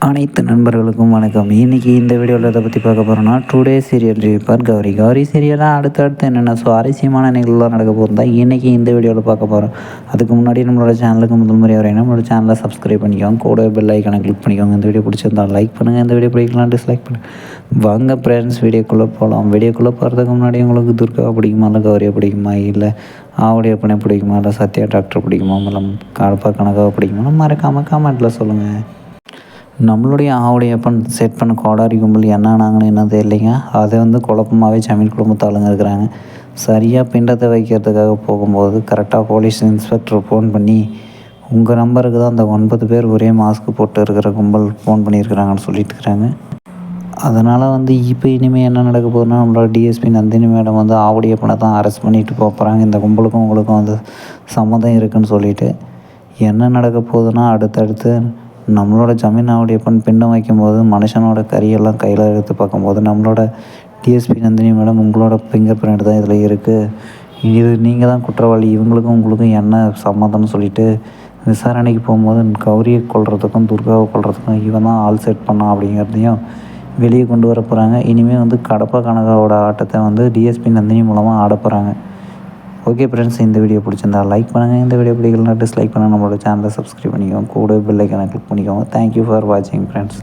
அனைத்து நண்பர்களுக்கும் வணக்கம். இன்றைக்கி இந்த வீடியோவில் எதை பற்றி பார்க்க போகிறோன்னா, டுடே சீரியல் ரிவ்யூ பார் கௌரி. கௌரி சீரியலாக அடுத்தடுத்து என்னென்ன சுவாரஸ்யமான நிகழ்வுலாம் நடக்க போகுது தான் இன்றைக்கி இந்த வீடியோவில் பார்க்க போகிறோம். அதுக்கு முன்னாடி நம்மளோட சேனலுக்கு முதல் முறை வரையினா நம்மளோட சேனலை சப்ஸ்கிரைப் பண்ணிக்கோங்க, கூட பெல் ஐக்கானை கிளிக் பண்ணிக்கோங்க. இந்த வீடியோ பிடிச்சிருந்தால் லைக் பண்ணுங்கள், இந்த வீடியோ பிடிக்கலாம் டிஸ்லைக் பண்ணுங்கள். வாங்க ஃப்ரெண்ட்ஸ், வீடியோக்குள்ளே போகலாம். வீடியோக்குள்ளே போகிறதுக்கு முன்னாடி உங்களுக்கு துர்காவை பிடிக்குமா, இல்லை கௌரியை பிடிக்குமா, இல்லை ஆவுடைய அப்பனை பிடிக்குமா, இல்லை சத்யா டாக்டர் பிடிக்குமா, இல்லை கலப்பா கனகாவை பிடிக்குமா, மறக்காமல் கமெண்ட்டில் சொல்லுங்கள். நம்மளுடைய ஆவுடையப்பன் செட் பண்ண கோடாரி கும்பல் என்ன ஆனாங்கன்னு என்ன தெரியலைங்க. அதை குழப்பமாகவே ஜமீன் குடும்பத்து ஆளுங்க இருக்கிறாங்க. சரியாக பிண்டத்தை வைக்கிறதுக்காக போகும்போது கரெக்டாக போலீஸ் இன்ஸ்பெக்டர் ஃபோன் பண்ணி, உங்கள் நம்பருக்கு தான் அந்த 9 பேர் ஒரே மாஸ்க் போட்டு இருக்கிற கும்பல் ஃபோன் பண்ணியிருக்கிறாங்கன்னு சொல்லிட்டு இருக்கிறாங்க. அதனால் இப்போ இனிமேல் என்ன நடக்க போகுதுன்னா, நம்மளோட டிஎஸ்பி நந்தினி மேடம் ஆவுடையப்பனை தான் அரெஸ்ட் பண்ணிட்டு போகிறாங்க. இந்த கும்பலுக்கும் உங்களுக்கும் சம்மந்தம் இருக்குதுன்னு சொல்லிட்டு என்ன நடக்க போகுதுன்னா, அடுத்தடுத்து நம்மளோட ஜமீன் ஆவுடையப்பன் பிண்டம் வைக்கும்போது மனுஷனோட கறியெல்லாம் கையில் எடுத்து பார்க்கும்போது நம்மளோட டிஎஸ்பி நந்தினி மேடம், உங்களோட ஃபிங்கர் பிரிண்ட் தான் இதில் இருக்குது, இது நீங்கள் தான் குற்றவாளி, இவங்களுக்கும் உங்களுக்கும் என்ன சம்மந்தம்னு சொல்லிட்டு விசாரணைக்கு போகும்போது கௌரியை கொல்றதுக்கும் துர்காவை கொல்றதுக்கும் இவன் தான் ஆள் செட் பண்ணான் அப்படிங்கிறதையும் வெளியே கொண்டு வர போகிறாங்க. இனிமேல் கடப்பா கனகாவோட ஆட்டத்தை டிஎஸ்பி நந்தினி மூலமாக ஆட போகிறாங்க. ஓகே ஃப்ரெண்ட்ஸ், இந்த வீடியோ பிடிச்சிருந்தா லைக் பண்ணுங்கள், இந்த வீடியோ பிடிக்கலனா டிஸ்லைக் பண்ணுங்கள். நம்மளோட சேனலை சப்ஸ்கிரைப் பண்ணிக்கோங்க, கூட பெல் ஐக்கானை கிளிக் பண்ணிக்கோங்க. தேங்க்யூ ஃபார் வாட்சிங் ஃப்ரெண்ட்ஸ்.